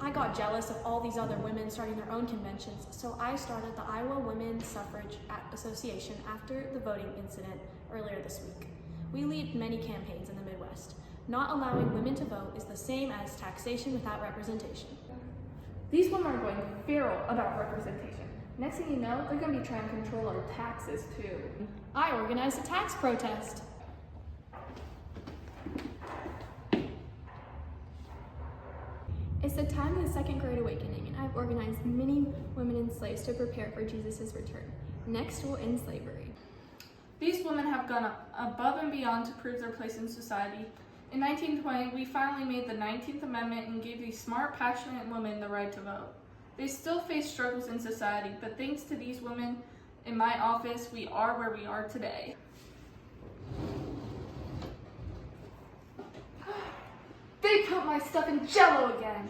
I got jealous of all these other women starting their own conventions, so I started the Iowa Women's Suffrage Association after the voting incident earlier this week. We lead many campaigns in the Midwest. Not allowing women to vote is the same as taxation without representation. These women are going feral about representation. Next thing you know, they're going to be trying to control our taxes too. I organized a tax protest. It's the time of the Second Great Awakening, and I've organized many women and slaves to prepare for Jesus' return. Next, we'll end slavery. These women have gone above and beyond to prove their place in society. In 1920, we finally made the 19th Amendment and gave these smart, passionate women the right to vote. They still face struggles in society, but thanks to these women in my office, we are where we are today. They put my stuff in Jell-O again.